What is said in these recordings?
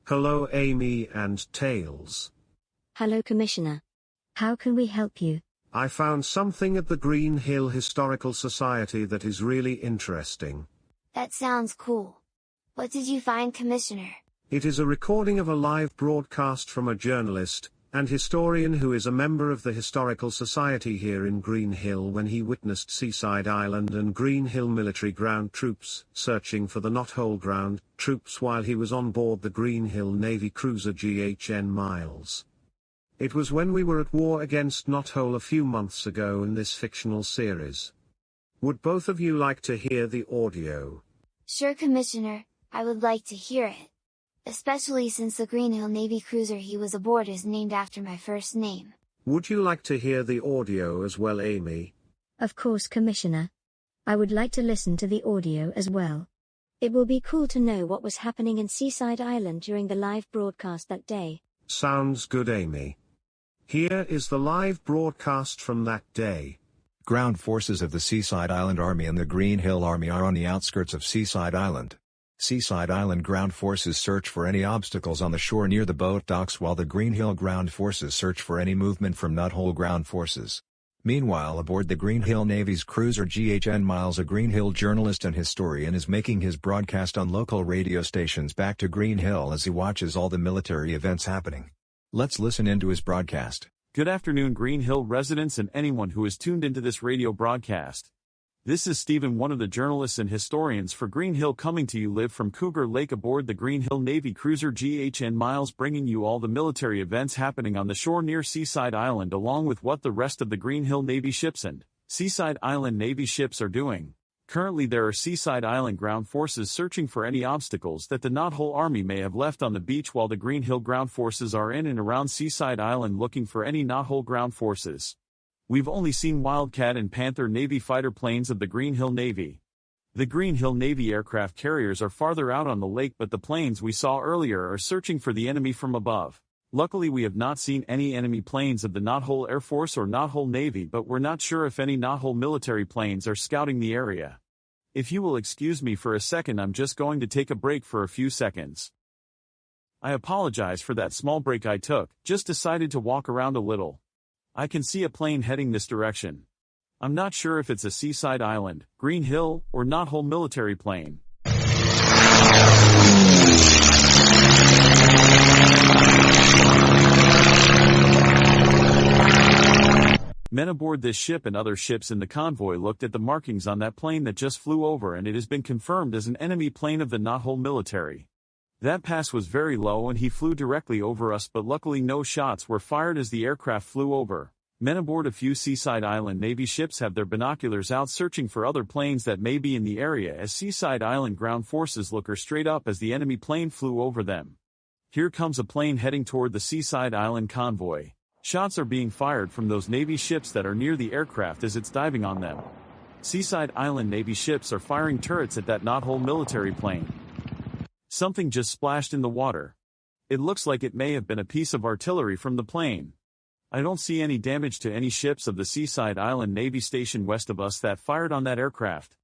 Hello Amy and Tails. Hello Commissioner. How can we help you? I found something at the Green Hill Historical Society that is really interesting. That sounds cool. What did you find, Commissioner? It is a recording of a live broadcast from a journalist and historian who is a member of the Historical Society here in Green Hill when he witnessed Seaside Island and Green Hill military ground troops searching for the knothole ground troops while he was on board the Green Hill Navy cruiser GHN Miles. It was when we were at war against knothole a few months ago in this fictional series. Would both of you like to hear the audio? Sure, Commissioner, I would like to hear it. Especially since the Green Hill Navy cruiser he was aboard is named after my first name. Would you like to hear the audio as well, Amy? Of course, Commissioner. I would like to listen to the audio as well. It will be cool to know what was happening in Seaside Island during the live broadcast that day. Sounds good, Amy. Here is the live broadcast from that day. Ground forces of the Seaside Island Army and the Green Hill Army are on the outskirts of Seaside Island. Seaside Island ground forces search for any obstacles on the shore near the boat docks while the Green Hill ground forces search for any movement from knothole ground forces. Meanwhile, aboard the Green Hill Navy's cruiser GHN Miles, a Green Hill journalist and historian is making his broadcast on local radio stations back to Green Hill as he watches all the military events happening. Let's listen into his broadcast. Good afternoon, Green Hill residents and anyone who is tuned into this radio broadcast. This is Stephen, one of the journalists and historians for Green Hill, coming to you live from Cougar Lake aboard the Green Hill Navy cruiser GHN Miles, bringing you all the military events happening on the shore near Seaside Island along with what the rest of the Green Hill Navy ships and Seaside Island Navy ships are doing. Currently there are Seaside Island ground forces searching for any obstacles that the knothole army may have left on the beach, while the Green Hill ground forces are in and around Seaside Island looking for any knothole ground forces. We've only seen Wildcat and Panther Navy fighter planes of the Green Hill Navy. The Green Hill Navy aircraft carriers are farther out on the lake, but the planes we saw earlier are searching for the enemy from above. Luckily we have not seen any enemy planes of the Knothole Air Force or Knothole Navy, but we're not sure if any Knothole military planes are scouting the area. If you will excuse me for a second, I'm just going to take a break for a few seconds. I apologize for that small break I took, just decided to walk around a little. I can see a plane heading this direction. I'm not sure if it's a Seaside Island, Green Hill, or Knothole military plane. Men aboard this ship and other ships in the convoy looked at the markings on that plane that just flew over, and it has been confirmed as an enemy plane of the Knothole military. That pass was very low and he flew directly over us, but luckily no shots were fired as the aircraft flew over. Men aboard a few Seaside Island Navy ships have their binoculars out searching for other planes that may be in the area as Seaside Island ground forces look straight up as the enemy plane flew over them. Here comes a plane heading toward the Seaside Island convoy. Shots are being fired from those Navy ships that are near the aircraft as it's diving on them. Seaside Island Navy ships are firing turrets at that knothole military plane. Something just splashed in the water. It looks like it may have been a piece of artillery from the plane. I don't see any damage to any ships of the Seaside Island Navy station west of us that fired on that aircraft.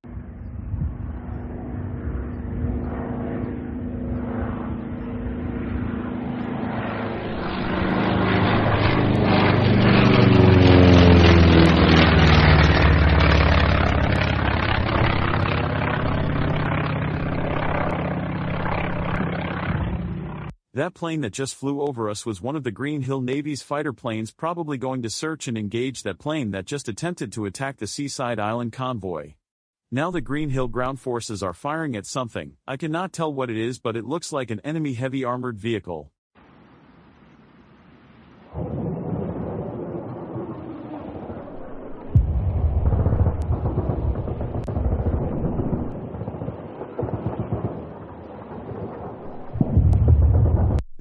That plane that just flew over us was one of the Green Hill Navy's fighter planes, probably going to search and engage that plane that just attempted to attack the Seaside Island convoy. Now the Green Hill ground forces are firing at something. I cannot tell what it is, but it looks like an enemy heavy armored vehicle.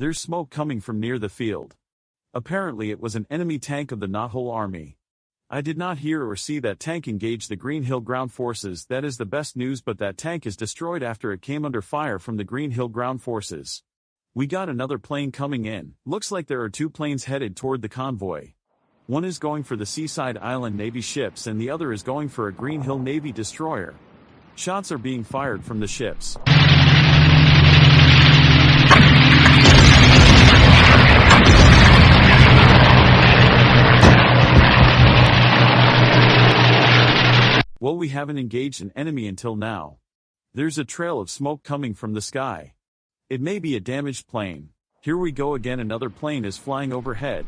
There's smoke coming from near the field. Apparently it was an enemy tank of the Knothole Army. I did not hear or see that tank engage the Green Hill ground forces. That is the best news, but that tank is destroyed after it came under fire from the Green Hill ground forces. We got another plane coming in. Looks like there are two planes headed toward the convoy. One is going for the Seaside Island Navy ships and the other is going for a Green Hill Navy destroyer. Shots are being fired from the ships. Though we haven't engaged an enemy until now. There's a trail of smoke coming from the sky. It may be a damaged plane. Here we go again, another plane is flying overhead.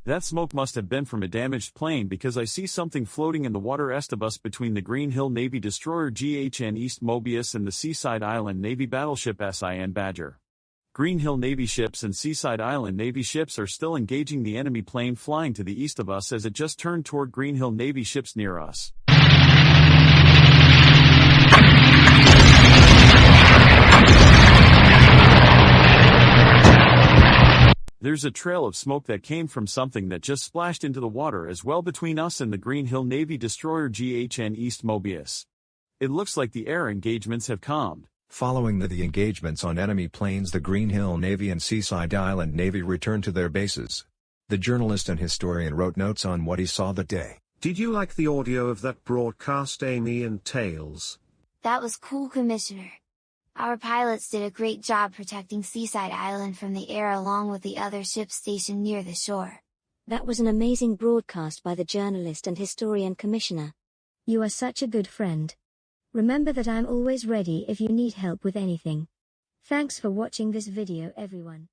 That smoke must have been from a damaged plane because I see something floating in the water east of us between the Green Hill Navy destroyer GHN East Mobius and the Seaside Island Navy battleship SIN Badger. Green Hill Navy ships and Seaside Island Navy ships are still engaging the enemy plane flying to the east of us as it just turned toward Green Hill Navy ships near us. There's a trail of smoke that came from something that just splashed into the water as well between us and the Green Hill Navy destroyer GHN East Mobius. It looks like the air engagements have calmed. Following the engagements on enemy planes, the Green Hill Navy and Seaside Island Navy returned to their bases. The journalist and historian wrote notes on what he saw that day. Did you like the audio of that broadcast, Amy and Tails? That was cool, Commissioner. Our pilots did a great job protecting Seaside Island from the air along with the other ships stationed near the shore. That was an amazing broadcast by the journalist and historian Commissioner. You are such a good friend. Remember that I'm always ready if you need help with anything. Thanks for watching this video, everyone.